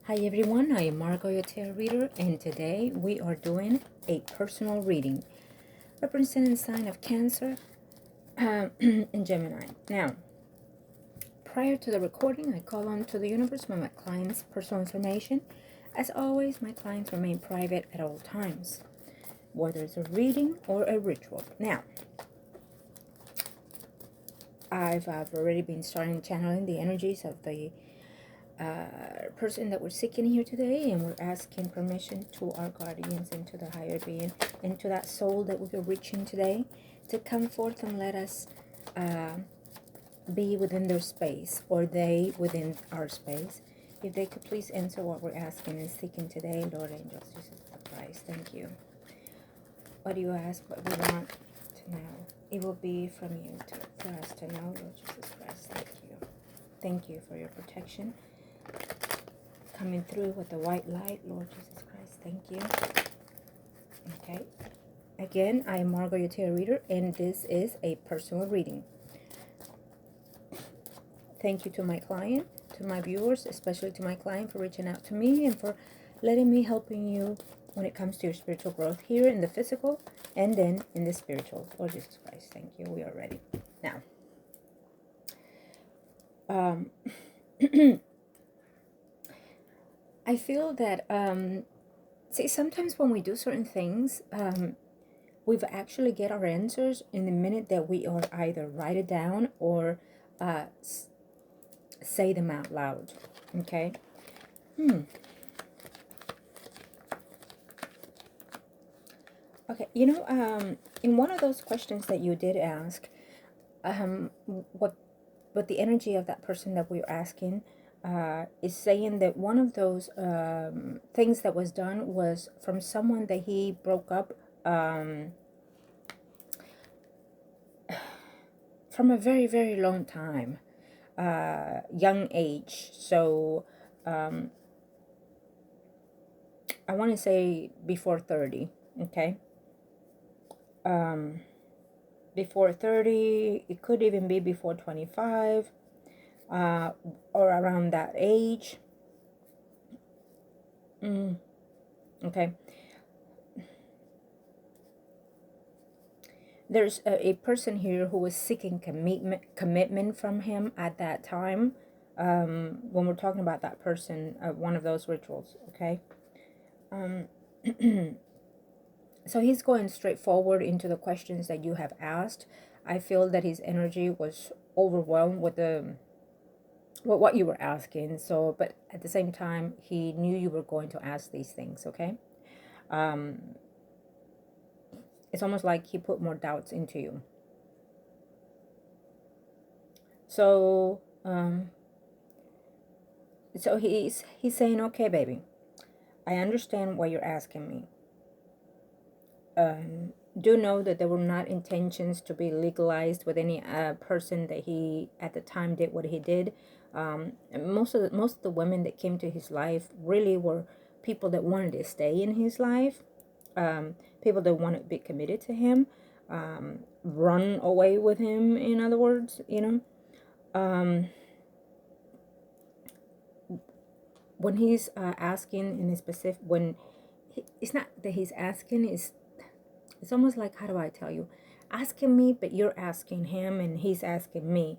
Hi everyone, I am Margo, your tarot reader, and today we are doing a personal reading representing the sign of Cancer and Gemini. Now, prior to the recording, I call on to the universe for my clients' personal information. As always, my clients remain private at all times, whether it's a reading or a ritual. Now, I've already been starting channeling the energies of the person that we're seeking here today, and we're asking permission to our guardians and to the higher being and to that soul that we are reaching today to come forth and let us be within their space, or they within our space. If they could please answer what we're asking and seeking today. Lord, angels, Jesus Christ, thank you. What do you ask? What we want to know? It will be from you for us to know, Lord Jesus Christ. Thank you. Thank you for your protection coming through with the white light, Lord Jesus Christ. Thank you. Okay. Again, I am Margo, your tarot reader, and this is a personal reading. Thank you to my client, to my viewers, especially to my client for reaching out to me and for letting me helping you when it comes to your spiritual growth here in the physical and then in the spiritual. Lord Jesus Christ, thank you. We are ready. Now, I feel that, see, sometimes when we do certain things, we've actually get our answers in the minute that we are either write it down or say them out loud. Okay. Okay, you know, in one of those questions that you did ask, what the energy of that person that we're asking is saying that one of those things that was done was from someone that he broke up from a very, very long time, young age. So I want to say before 30, okay? Before 30, it could even be before 25, or around that age. Okay. There's a person here who was seeking commitment from him at that time. When we're talking about that person, one of those rituals, okay? So he's going straight forward into the questions that you have asked. I feel that his energy was overwhelmed with what you were asking. So, but at the same time, he knew you were going to ask these things, okay? It's almost like he put more doubts into you. So, so he's saying, okay, baby, I understand why you're asking me. Do know that there were not intentions to be legalized with any person that he at the time did what he did. Most of the women that came to his life really were people that wanted to stay in his life, people that wanted to be committed to him, run away with him. In other words, you know, when he's asking in a specific, it's not that he's asking, it's almost like, how do I tell you? Asking me, but you're asking him and he's asking me.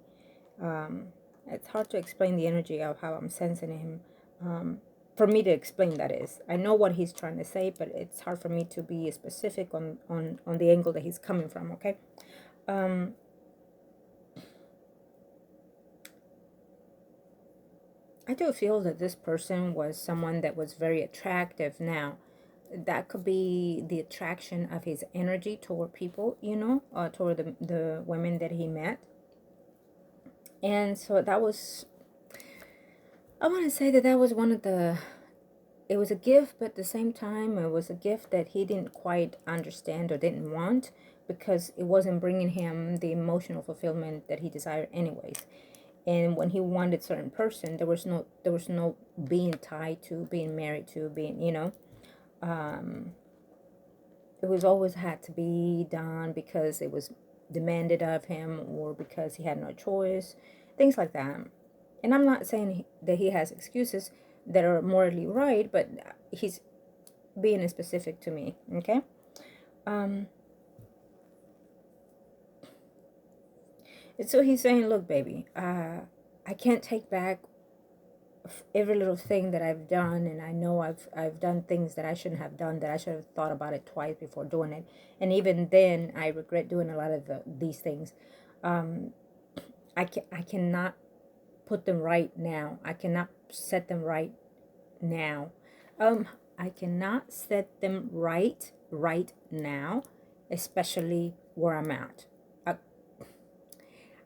It's hard to explain the energy of how I'm sensing him. For me to explain, that is. I know what he's trying to say, but it's hard for me to be specific on the angle that he's coming from, okay? I do feel that this person was someone that was very attractive. Now, that could be the attraction of his energy toward people, you know, toward the women that he met. And so that was, I want to say that was one of the, it was a gift, but at the same time, it was a gift that he didn't quite understand or didn't want, because it wasn't bringing him the emotional fulfillment that he desired anyways. And when he wanted a certain person, there was no being tied to, being married to, being, you know, it was always had to be done because it was demanded of him, or because he had no choice, things like that. And I'm not saying that he has excuses. that are morally right, but he's being specific to me, okay? So he's saying, look, baby, I can't take back every little thing that I've done, and I know I've done things that I shouldn't have done, that I should have thought about it twice before doing it, and even then I regret doing a lot of these things. I cannot put them right now. I cannot set them right now. I cannot set them right now, especially where I'm at.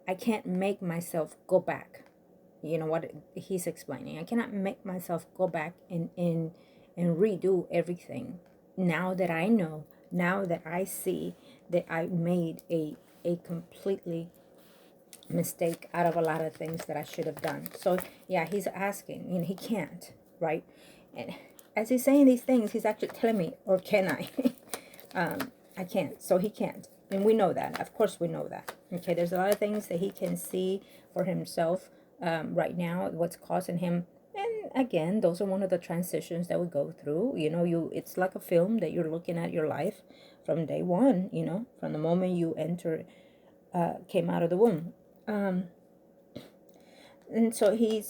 I can't make myself go back. You know what he's explaining. I cannot make myself go back and redo everything. Now that I know, now that I see that I made a completely mistake out of a lot of things that I should have done. So yeah, he's asking, and he can't, right? And as he's saying these things, he's actually telling me, or can I? I can't. So he can't. And we know that. Of course we know that. Okay, there's a lot of things that he can see for himself right now, what's causing him. And again, those are one of the transitions that we go through. You know, it's like a film that you're looking at your life from day one, you know, from the moment you came out of the womb. And so he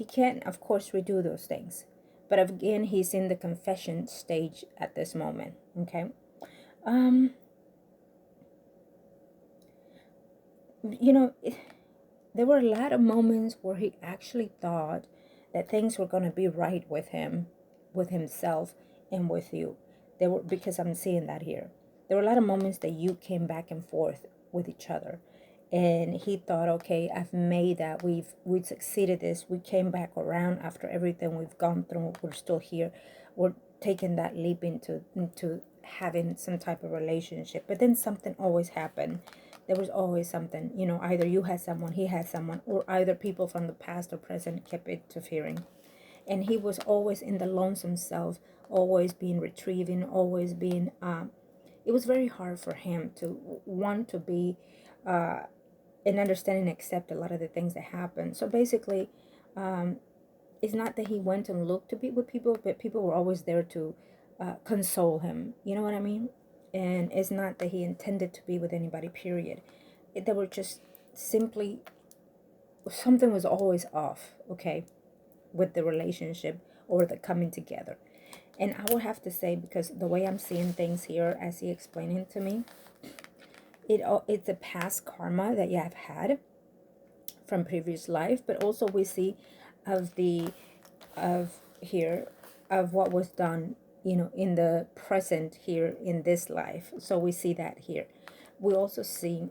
can't, of course, redo those things. But again, he's in the confession stage at this moment, okay? You know, there were a lot of moments where he actually thought that things were going to be right with him, with himself, and with you. There were, because I'm seeing that here. There were a lot of moments that you came back and forth with each other. And he thought, okay, I've made that. We've succeeded this. We came back around after everything we've gone through. We're still here. We're taking that leap into having some type of relationship. But then something always happened. There was always something, you know, either you had someone, he had someone, or either people from the past or present kept interfering. And he was always in the lonesome self, always being retrieving, always being, it was very hard for him to want to be, and understand and accept a lot of the things that happen. So basically, it's not that he went and looked to be with people, but people were always there to console him. You know what I mean? And it's not that he intended to be with anybody, period. They were just simply, something was always off, okay, with the relationship or the coming together. And I would have to say, because the way I'm seeing things here, as he explained it to me, it's a past karma that you have had from previous life, but also we see of what was done, you know, in the present here in this life. So we see that here. We also see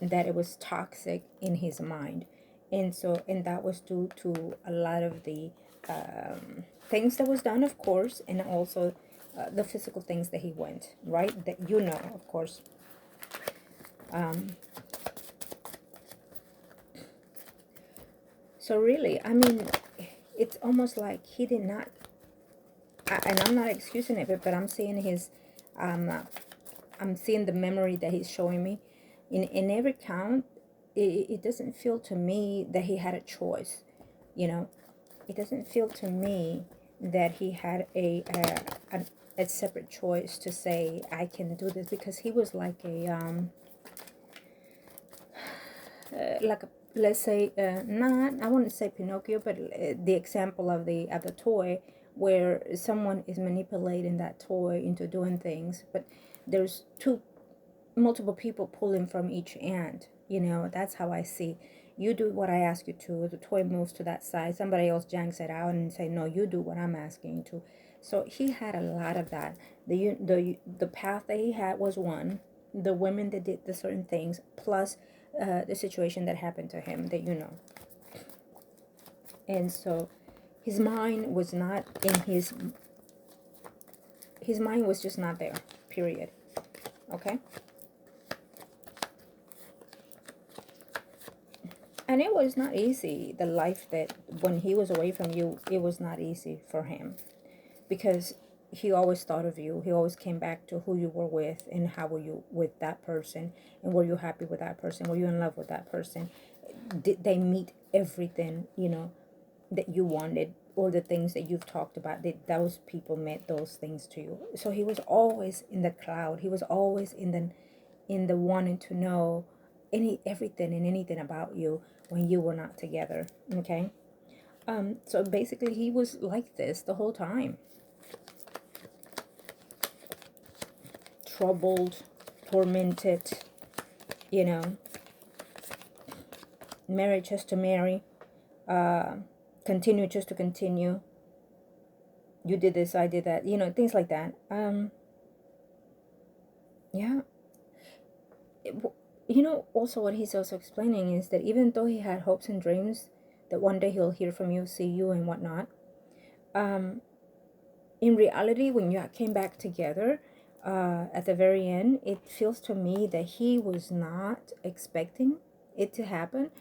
that it was toxic in his mind, and that was due to a lot of the things that was done, of course, and also the physical things that he went, right, that you know, of course. So really, I mean, it's almost like he did not, and I'm not excusing it, but I'm seeing his, I'm seeing the memory that he's showing me. In every count, it doesn't feel to me that he had a choice, you know. It doesn't feel to me that he had a separate choice to say, I can do this, because he was like a, let's say, not, I wouldn't say Pinocchio, but the example of the toy, where someone is manipulating that toy into doing things, but there's multiple people pulling from each end. You know, that's how I see. You do what I ask you to. The toy moves to that side. Somebody else janks it out and say, no, you do what I'm asking you to. So he had a lot of that. The path that he had was one. The women that did the certain things, plus the situation that happened to him that you know. And so his mind was not in his mind was just not there, period. Okay? And it was not easy, the life that when he was away from you, it was not easy for him, because he always thought of you. He always came back to who you were with and how were you with that person, and were you happy with that person? Were you in love with that person? Did they meet everything, you know, that you wanted or the things that you've talked about, that those people meant those things to you. So he was always in the cloud. He was always in the wanting to know everything and anything about you when you were not together. Okay. So basically he was like this the whole time. Troubled, tormented, you know, marry just to marry, continue just to continue. You did this, I did that, you know, things like that. Yeah. You know, also what he's also explaining is that even though he had hopes and dreams that one day he'll hear from you, see you, and whatnot, in reality, when you came back together, at the very end, it feels to me that he was not expecting it to happen.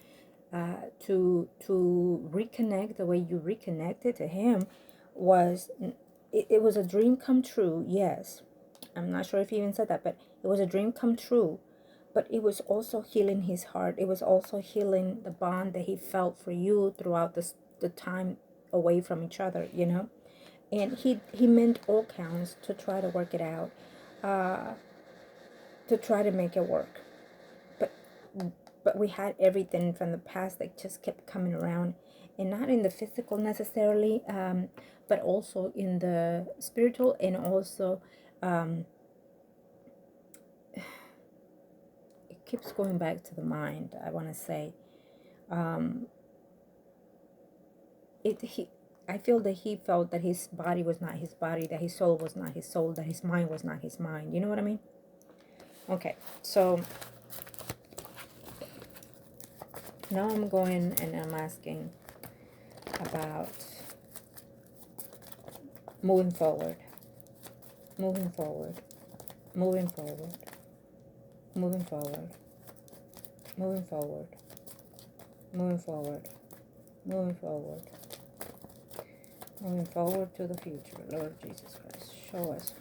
To reconnect the way you reconnected to him was, it was a dream come true. Yes, I'm not sure if he even said that, but it was a dream come true. But it was also healing his heart. It was also healing the bond that he felt for you throughout the time away from each other, you know. And he meant all counts to try to work it out, to try to make it work. But we had everything from the past that just kept coming around, and not in the physical necessarily, but also in the spiritual, and also it keeps going back to the mind, I want to say. I feel that he felt that his body was not his body, that his soul was not his soul, that his mind was not his mind. You know what I mean? Okay, so now I'm going and I'm asking about moving forward, moving forward, moving forward, moving forward, moving forward, moving forward, moving forward, moving forward to the future. Lord Jesus Christ, show us.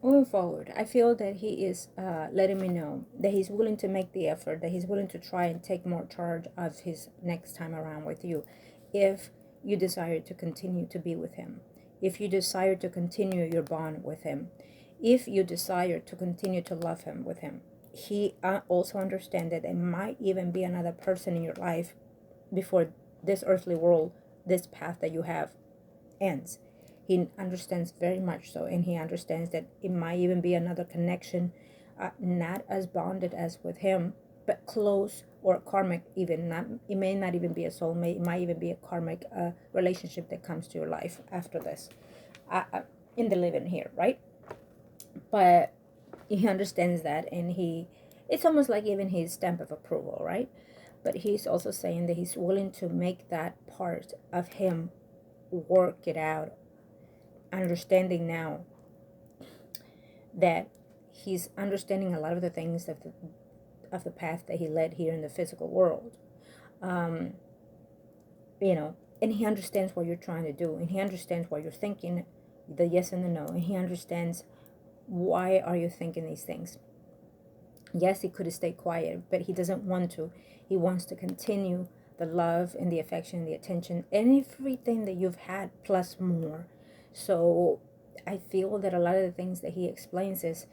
Moving forward, I feel that he is letting me know that he's willing to make the effort, that he's willing to try and take more charge of his next time around with you, if you desire to continue to be with him, if you desire to continue your bond with him, if you desire to continue to love him with him. He also understands that there might even be another person in your life before this earthly world, this path that you have, ends. He understands very much so, and he understands that it might even be another connection, not as bonded as with him, but close, or karmic even. Not, it may not even be a soulmate, it might even be a karmic relationship that comes to your life after this, in the living here, right? But he understands that, and it's almost like even his stamp of approval, right? But he's also saying that he's willing to make that part of him work it out, understanding now that he's understanding a lot of the things of the path that he led here in the physical world. You know, and he understands what you're trying to do, and he understands what you're thinking, the yes and the no, and he understands why are you thinking these things. Yes, he could have stayed quiet, but he doesn't want to. He wants to continue the love and the affection and the attention and everything that you've had plus more. So I feel that a lot of the things that he explains is,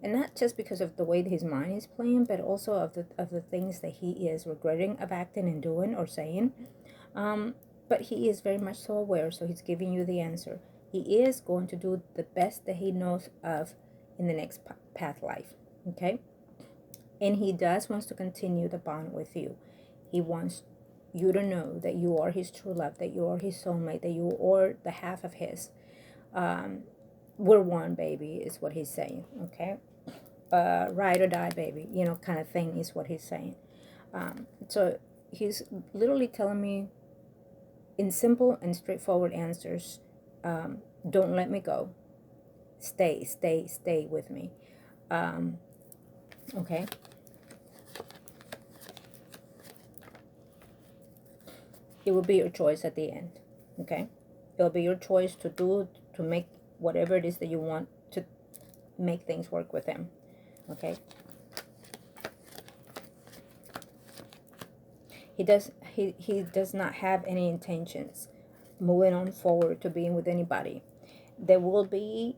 and not just because of the way that his mind is playing, but also of the things that he is regretting of acting and doing or saying. But he is very much so aware, so he's giving you the answer. He is going to do the best that he knows of in the next path life, okay? And he wants to continue the bond with you. He wants you to know that you are his true love, that you are his soulmate, that you are the half of his. We're one, baby, is what he's saying, okay? Ride or die, baby, you know, kind of thing is what he's saying. So he's literally telling me in simple and straightforward answers, don't let me go. Stay with me. Okay. it will be your choice at the end. Okay, it will be your choice to make whatever it is that you want to make things work with him. Okay, he does not have any intentions moving on forward to being with anybody. There will be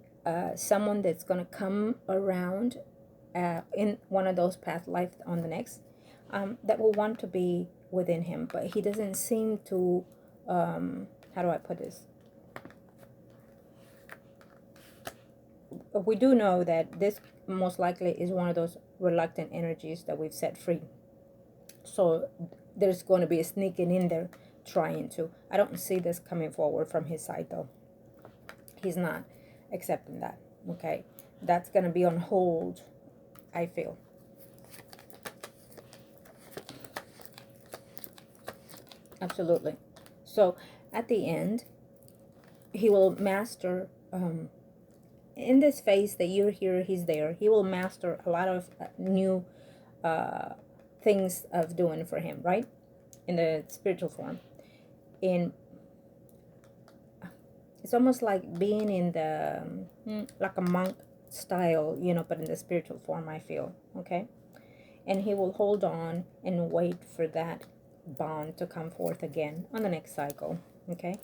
someone that's going to come around in one of those past life on the next, that will want to be within him, but he doesn't seem to, how do I put this? We do know that this most likely is one of those reluctant energies that we've set free. So there's going to be a sneaking in there trying to. I don't see this coming forward from his side though. He's not accepting that. Okay, that's going to be on hold, I feel. Absolutely. So at the end, he will master, in this phase that you're here, he's there. He will master a lot of new things of doing for him, right? In the spiritual form. It's almost like being in the, like a monk style, you know, but in the spiritual form, I feel. Okay. And he will hold on and wait for that bond to come forth again on the next cycle. Okay.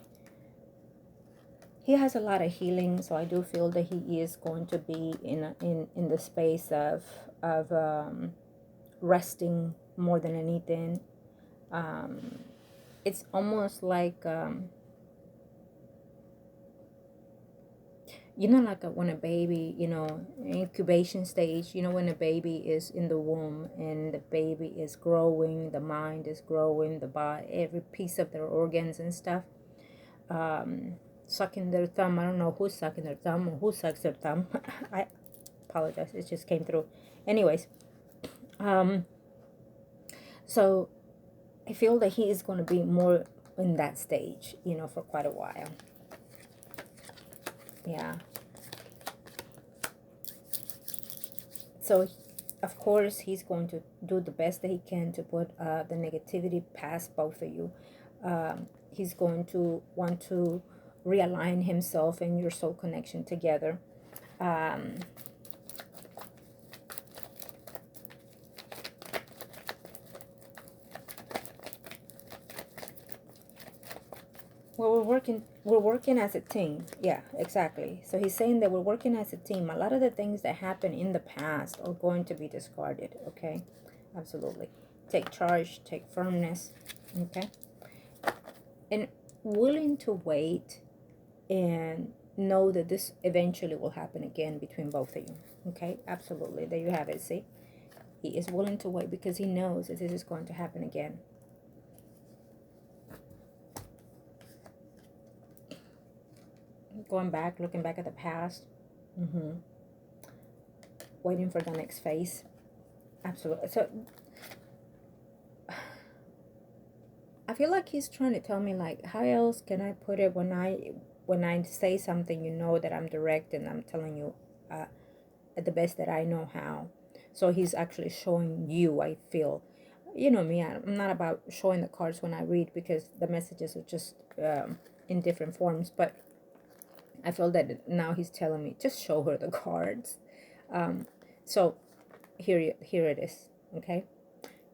He has a lot of healing, so I do feel that he is going to be in the space of resting more than anything. It's almost like, you know, like when a baby, you know, incubation stage, you know, when a baby is in the womb and the baby is growing, the mind is growing, the body, every piece of their organs and stuff, sucking their thumb. I don't know who's sucking their thumb or who sucks their thumb. I apologize, it just came through. Anyways, so I feel that he is going to be more in that stage, you know, for quite a while. Yeah. So, of course, he's going to do the best that he can to put the negativity past both of you. He's going to want to realign himself and your soul connection together. Well, we're working as a team. Yeah, exactly. So he's saying that we're working as a team. A lot of the things that happened in the past are going to be discarded, okay? Absolutely. Take charge, take firmness, okay? And willing to wait and know that this eventually will happen again between both of you, okay? Absolutely. There you have it, see? He is willing to wait because he knows that this is going to happen again. Going back, looking back at the past. Waiting for the next phase. Absolutely. So I feel like he's trying to tell me, like, how else can I put it when I say something, you know that I'm direct and I'm telling you at the best that I know how. So he's actually showing you, I feel. You know me, I'm not about showing the cards when I read because the messages are just in different forms, but I feel that now he's telling me, just show her the cards. So here it is, okay?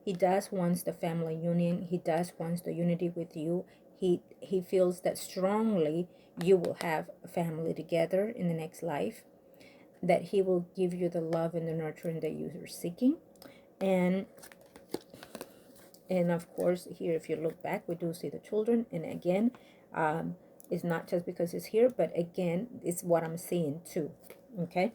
He does wants the family union. He does wants the unity with you. He feels that strongly you will have a family together in the next life, that he will give you the love and the nurturing that you are seeking. And of course, here, if you look back, we do see the children. And again, it's not just because it's here, but again, it's what I'm seeing too. Okay.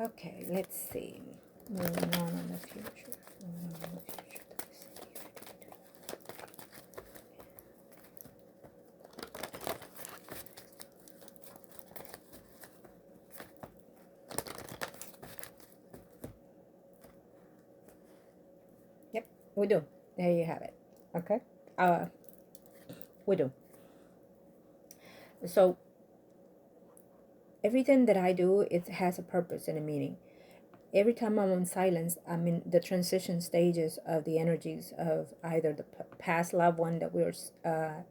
Okay, let's see. Moving on in the future. Yep, we do. There you have it. Okay. We do. So everything that I do, it has a purpose and a meaning. every time I'm on silence, I'm in the transition stages of the energies of either the past loved one that we're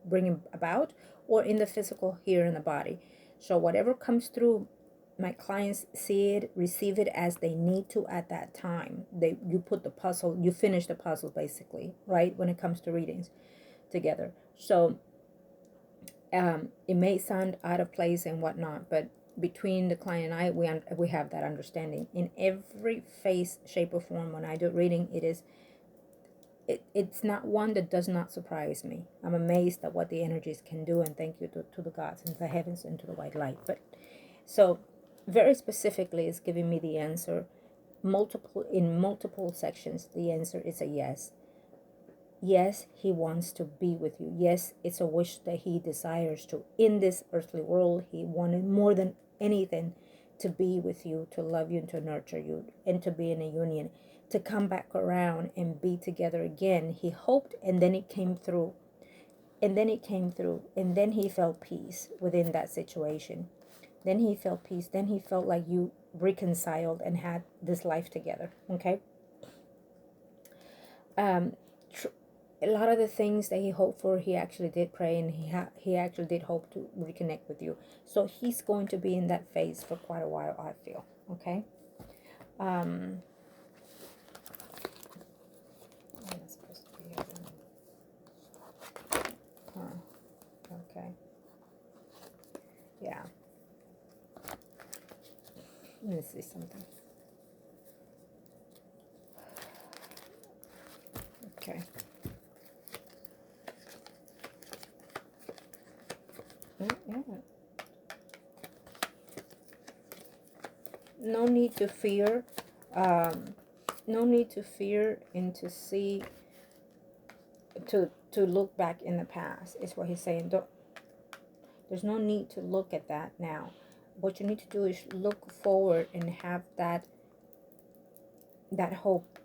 bringing about, or in the physical here in the body. So whatever comes through, my clients see it, receive it as they need to at that time. You put the puzzle, you finish the puzzle basically, right? When it comes to readings together. So it may sound out of place and whatnot, but between the client and I, we have that understanding in every phase, shape, or form. When I do reading, it's not one that does not surprise me. I'm amazed at what the energies can do, and thank you to the gods and the heavens and to the white light. But so very specifically, it's giving me the answer in multiple sections. The answer is a yes. Yes, he wants to be with you. Yes, it's a wish that he desires to. In this earthly world, he wanted more than anything to be with you, to love you, and to nurture you, and to be in a union, to come back around and be together again. He hoped, and then it came through. And then it came through. And then he felt peace within that situation. Then he felt peace. Then he felt like you reconciled and had this life together. Okay? A lot of the things that he hoped for, he actually did pray, and he actually did hope to reconnect with you. So he's going to be in that phase for quite a while, I feel. Okay. I'm supposed to be here. Okay. Yeah. Let me see something. Okay. Yeah. No need to fear. No need to fear and to see, to look back in the past, is what he's saying. There's no need to look at that now. What you need to do is look forward and have that hope,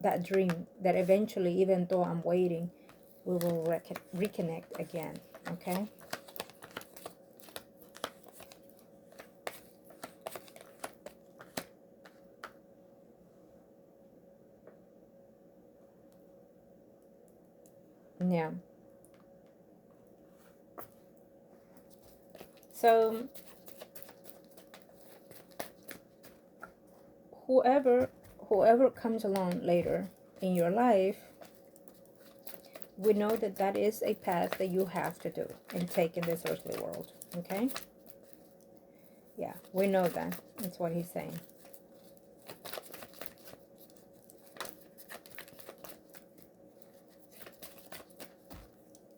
that dream, that eventually, even though I'm waiting, we will reconnect again. Okay. Yeah. So whoever comes along later in your life, we know that that is a path that you have to do and take in this earthly world. Okay. Yeah, we know that. That's what he's saying.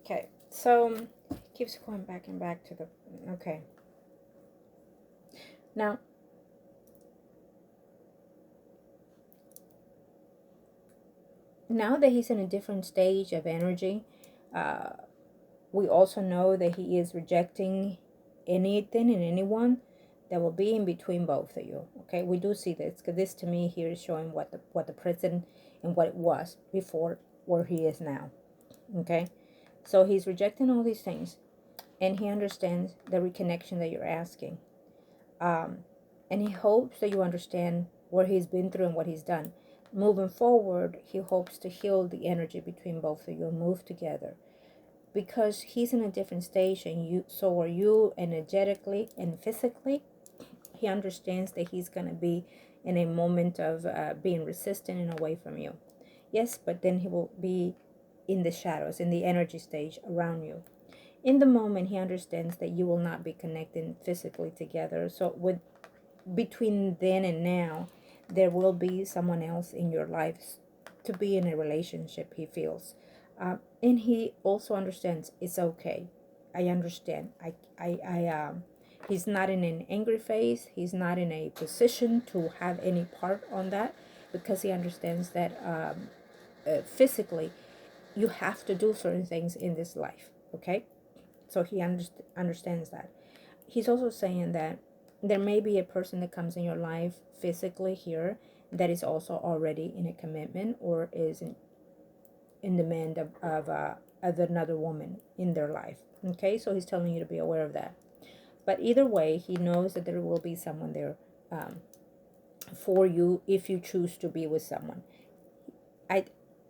Okay, so keeps going back and back to the, okay. Now that he's in a different stage of energy, we also know that he is rejecting anything and anyone that will be in between both of you. Okay, we do see this, because this to me here is showing what the present and what it was before, where he is now. Okay, so he's rejecting all these things, and he understands the reconnection that you're asking, and he hopes that you understand what he's been through and what he's done. Moving forward, he hopes to heal the energy between both of you and move together, because he's in a different stage, and so are you, energetically and physically. He understands that he's going to be in a moment of being resistant and away from you. Yes, but then he will be in the shadows, in the energy stage around you. In the moment, he understands that you will not be connecting physically together. So between then and now, there will be someone else in your life to be in a relationship, he feels. And he also understands it's okay. I understand. He's not in an angry phase. He's not in a position to have any part on that, because he understands that physically you have to do certain things in this life. Okay? So he understands that. He's also saying that there may be a person that comes in your life physically here that is also already in a commitment, or is in demand of another woman in their life. Okay, so he's telling you to be aware of that. But either way, he knows that there will be someone there for you if you choose to be with someone.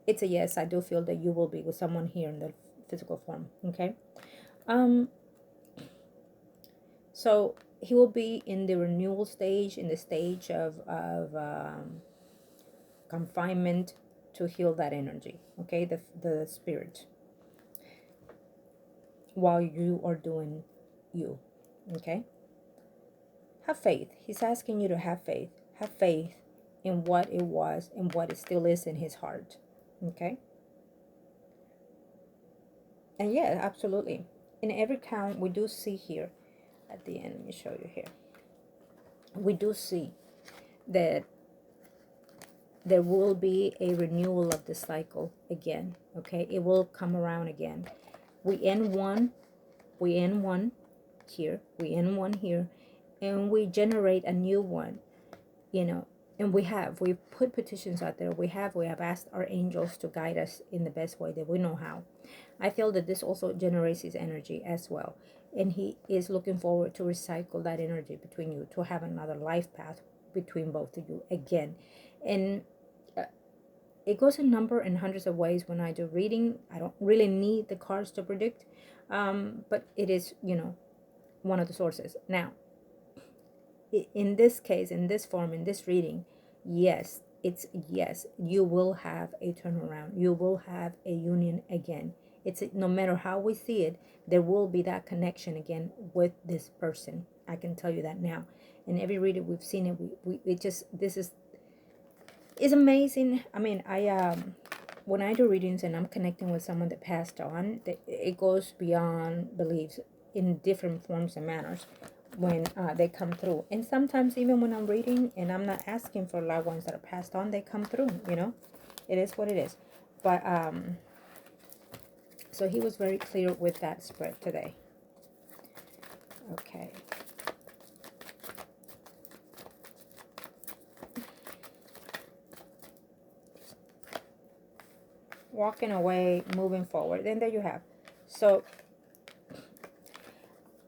It's a yes. I do feel that you will be with someone here in the physical form. Okay. So he will be in the renewal stage, in the stage of confinement, to heal that energy. Okay, the spirit, while you are doing you. Okay. Have faith. He's asking you to have faith. Have faith in what it was and what it still is in his heart. Okay. And yeah, absolutely. In every count, we do see here at the end, let me show you here. We do see that there will be a renewal of the cycle again. Okay, it will come around again. We end one here, we end one here, and we generate a new one, you know. And we've put petitions out there. We have asked our angels to guide us in the best way that we know how. I feel that this also generates his energy as well, and he is looking forward to recycle that energy between you, to have another life path between both of you again. And it goes in number and hundreds of ways. When I do reading, I don't really need the cards to predict, but it is, you know, one of the sources. Now, in this case, in this form, in this reading, yes, it's yes, you will have a turnaround. You will have a union again. It's no matter how we see it, there will be that connection again with this person. I can tell you that now. In every reading we've seen it, it just, this is amazing. I mean, when I do readings and I'm connecting with someone that passed on, it goes beyond beliefs in different forms and manners when they come through. And sometimes even when I'm reading and I'm not asking for loved ones that are passed on, they come through, you know. It is what it is. But so he was very clear with that spread today. Okay. Walking away, moving forward. Then there you have. So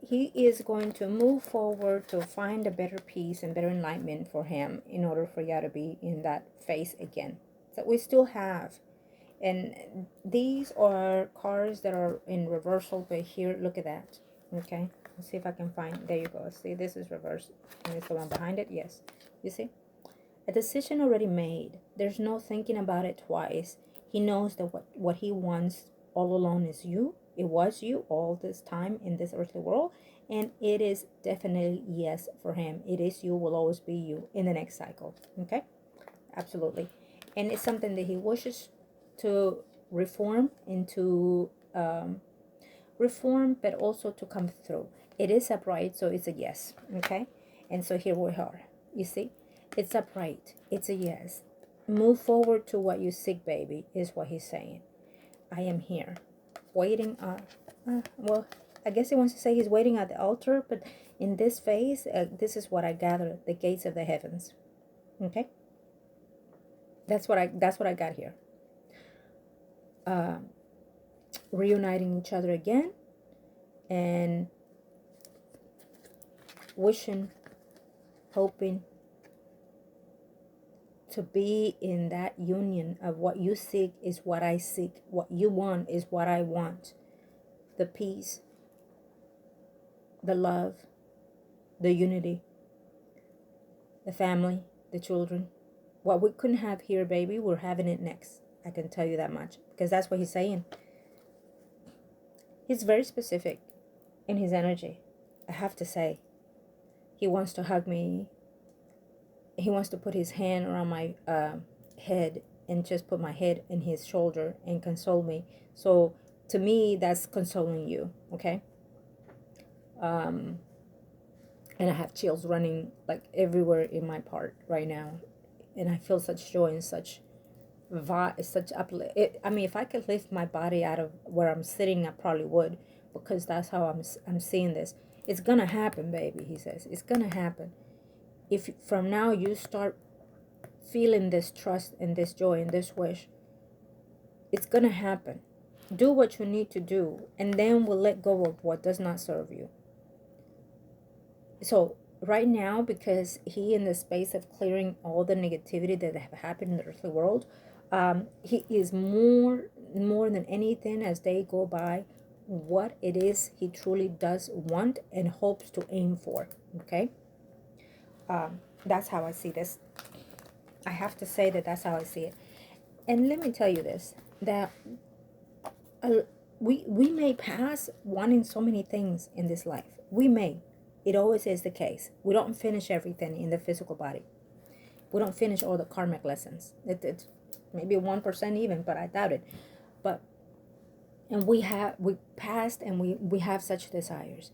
he is going to move forward to find a better peace and better enlightenment for him in order for you to be in that phase again. So we still have, and these are cards that are in reversal, but here, look at that. Okay, let's see if I can find, there you go. See, this is reversed, and it's the one behind it. Yes, you see, a decision already made. There's no thinking about it twice. He knows that what he wants all along is you. It was you all this time in this earthly world, and it is definitely yes for him. It is you, will always be you in the next cycle. Okay, absolutely. And it's something that he wishes to reform into reform, but also to come through. It is upright, so it's a yes. Okay, and so here we are. You see, it's upright, it's a yes. Move forward to what you seek, baby, is what he's saying. I am here waiting well, I guess he wants to say he's waiting at the altar, but in this phase, this is what I gather, the gates of the heavens. Okay, that's what I got here. Reuniting each other again, and wishing, hoping to be in that union of what you seek is what I seek, what you want is what I want. The peace, the love, the unity, the family, the children. What we couldn't have here, baby, we're having it next. I can tell you that much, because that's what he's saying. He's very specific in his energy, I have to say. He wants to hug me. He wants to put his hand around my head and just put my head in his shoulder and console me. So to me, that's consoling you, okay? And I have chills running like everywhere in my part right now, and I feel such joy and such such uplift. I mean, if I could lift my body out of where I'm sitting, I probably would, because that's how I'm seeing this. It's gonna happen, baby. He says it's gonna happen. If from now you start feeling this trust and this joy and this wish, it's gonna happen. Do what you need to do, and then we'll let go of what does not serve you. So right now, because he in the space of clearing all the negativity that have happened in the earthly world, he is more than anything, as they go by, what it is he truly does want and hopes to aim for. Okay, that's how I see this. I have to say that that's how I see it. And let me tell you this, that uh, we may pass wanting so many things in this life. We may. It always is the case. We don't finish everything in the physical body. We don't finish all the karmic lessons. It's maybe 1% even, but I doubt it. But and we passed, and we have such desires.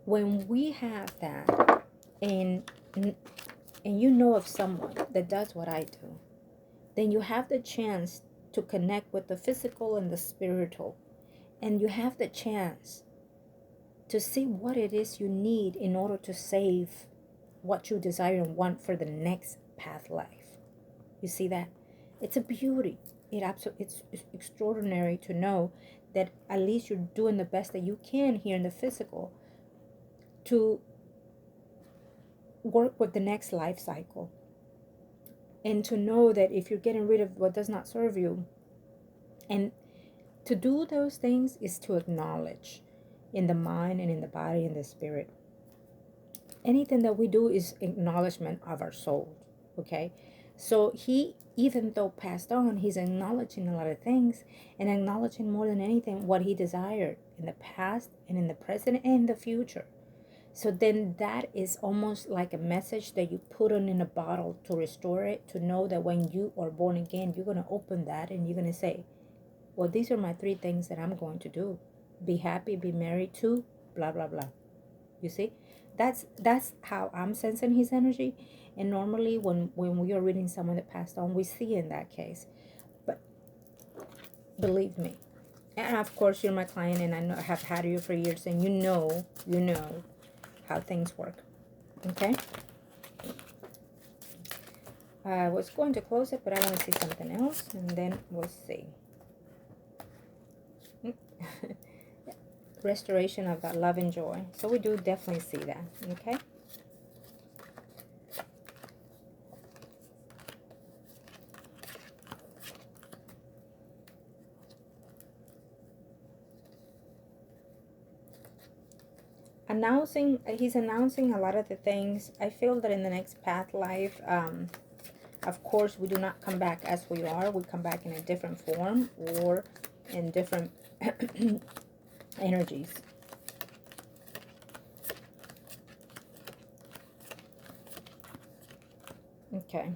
When we have that, and and you know of someone that does what I do, then you have the chance to connect with the physical and the spiritual, and you have the chance to see what it is you need in order to save what you desire and want for the next path life. You see that? It's a beauty. It's extraordinary to know that at least you're doing the best that you can here in the physical to work with the next life cycle, and to know that if you're getting rid of what does not serve you, and to do those things is to acknowledge in the mind and in the body and the spirit. Anything that we do is acknowledgement of our soul. Okay, so he, even though passed on, he's acknowledging a lot of things, and acknowledging more than anything what he desired in the past and in the present and the future. So then that is almost like a message that you put on in a bottle to restore it, to know that when you are born again, you're going to open that and you're going to say, well, these are my 3 things that I'm going to do. Be happy, be married to, blah, blah, blah. You see? That's how I'm sensing his energy. And normally when we are reading someone that passed on, we see in that case. But believe me, and of course you're my client, and I have had you for years, and you know how things work. Okay, I was going to close it, but I want to see something else, and then we'll see. Restoration of that love and joy. So we do definitely see that. Okay, he's announcing a lot of the things. I feel that in the next path life, of course, we do not come back as we are. We come back in a different form or in different energies. Okay.